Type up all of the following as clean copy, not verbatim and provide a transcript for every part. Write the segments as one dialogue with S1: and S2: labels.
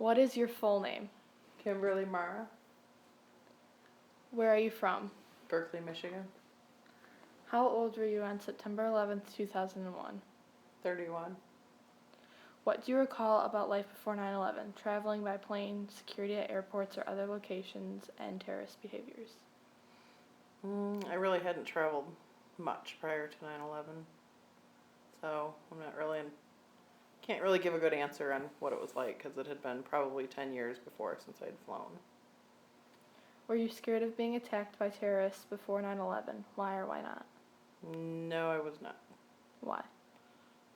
S1: What is your full name?
S2: Kimberly Marra,
S1: Where are you from?
S2: Berkeley, Michigan,
S1: How old were you on September 11th, 2001?
S2: 31.
S1: What do you recall about life before 9/11, traveling by plane, security at airports or other locations, and terrorist behaviors?
S2: I really hadn't traveled much prior to 9/11, so I'm not really, can't really give a good answer on what it was like because it had been probably 10 years before since I'd flown.
S1: Were you scared of being attacked by terrorists before 9/11? Why or why not?
S2: No, I was not,
S1: Why?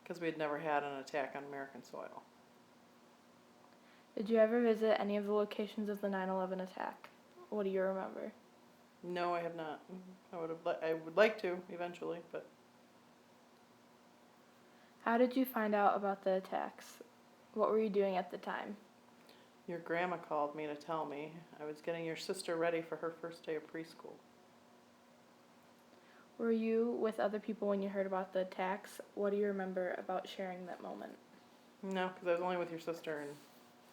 S2: because we had never had an attack on American soil.
S1: Did you ever visit any of the locations of the 9/11 attack? What do you remember?
S2: No, I have not. I would like to eventually, but
S1: How did you find out about the attacks? What were you doing at the time?
S2: your grandma called me to tell me I was getting your sister ready for her first day of preschool.
S1: Were you with other people when you heard about the attacks? What do you remember about sharing that moment?
S2: No, because I was only with your sister and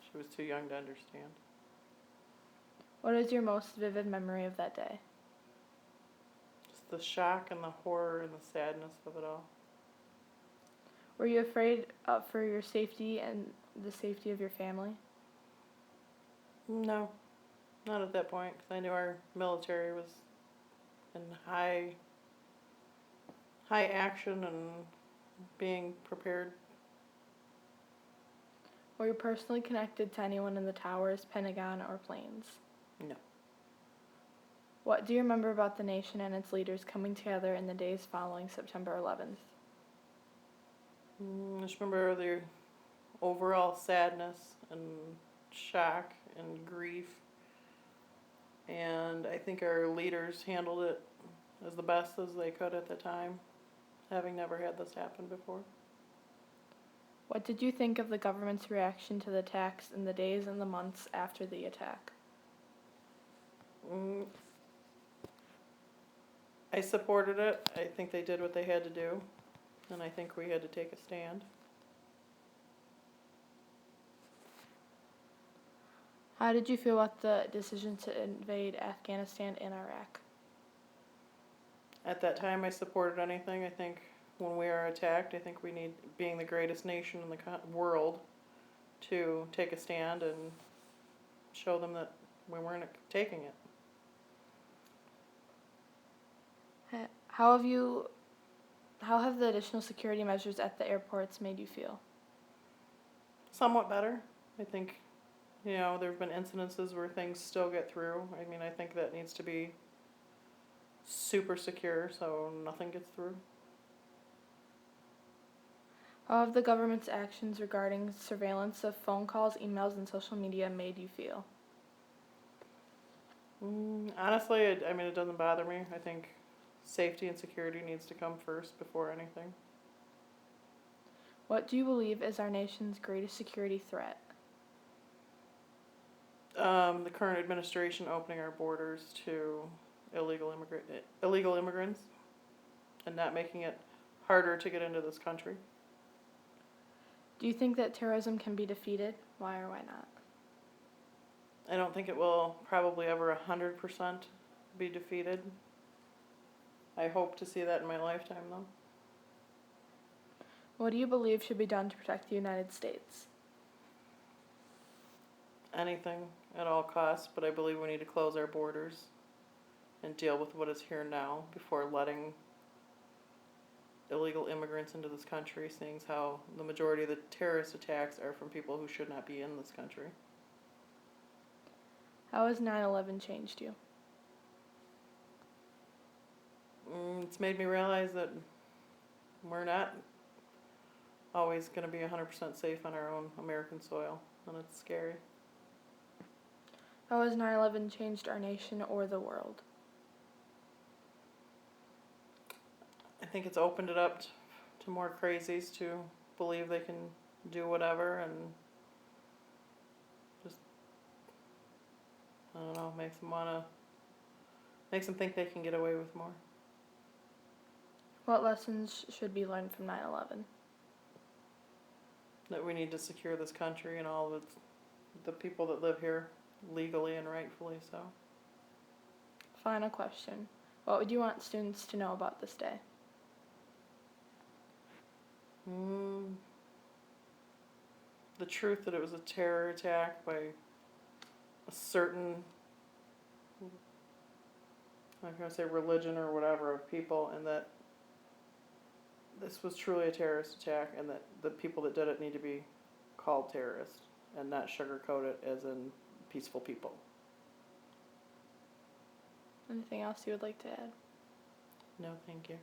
S2: she was too young to understand.
S1: What is your most vivid memory of that day?
S2: Just the shock and the horror and the sadness of it all.
S1: Were you afraid for your safety and the safety of your family?
S2: No, not at that point, because I knew our military was in high action and being prepared.
S1: Were you personally connected to anyone in the towers, Pentagon, or planes?
S2: No.
S1: What do you remember about the nation and its leaders coming together in the days following September 11th?
S2: I just remember the overall sadness and shock and grief. And I think our leaders handled it as the best as they could at the time, having never had this happen before.
S1: What did you think of the government's reaction to the attacks in the days and the months after the attack?
S2: I supported it. I think they did what they had to do, and I think we had to take a stand.
S1: How did you feel about the decision to invade Afghanistan and Iraq?
S2: At that time, I supported anything. I think when we are attacked, I think we need, being the greatest nation in the world, to take a stand and show them that we weren't taking it.
S1: How have the additional security measures at the airports made you feel?
S2: Somewhat better. I think, there have been incidences where things still get through. I mean, I think that needs to be super secure so nothing gets through.
S1: How have the government's actions regarding surveillance of phone calls, emails, and social media made you feel?
S2: Honestly, it doesn't bother me. I think safety and security needs to come first before anything.
S1: What do you believe is our nation's greatest security threat?
S2: The current administration opening our borders to illegal immigrants and not making it harder to get into this country.
S1: Do you think that terrorism can be defeated? Why or why not?
S2: I don't think it will probably ever 100% be defeated. I hope to see that in my lifetime, though.
S1: What do you believe should be done to protect the United States?
S2: Anything at all costs, but I believe we need to close our borders and deal with what is here now before letting illegal immigrants into this country, seeing how the majority of the terrorist attacks are from people who should not be in this country.
S1: How has 9/11 changed you?
S2: It's made me realize that we're not always going to be 100% safe on our own American soil, and it's scary.
S1: How has 9/11 changed our nation or the world?
S2: I think it's opened it up to more crazies to believe they can do whatever and just, I don't know, makes them think they can get away with more.
S1: What lessons should be learned from 9/11?
S2: That we need to secure this country and all of its the people that live here legally and rightfully so.
S1: Final question. What would you want students to know about this day?
S2: The truth that it was a terror attack by a certain, I'm not going to say religion or whatever, of people, and that this was truly a terrorist attack, and that the people that did it need to be called terrorists and not sugarcoat it as in peaceful people.
S1: Anything else you would like to add?
S2: No, thank you.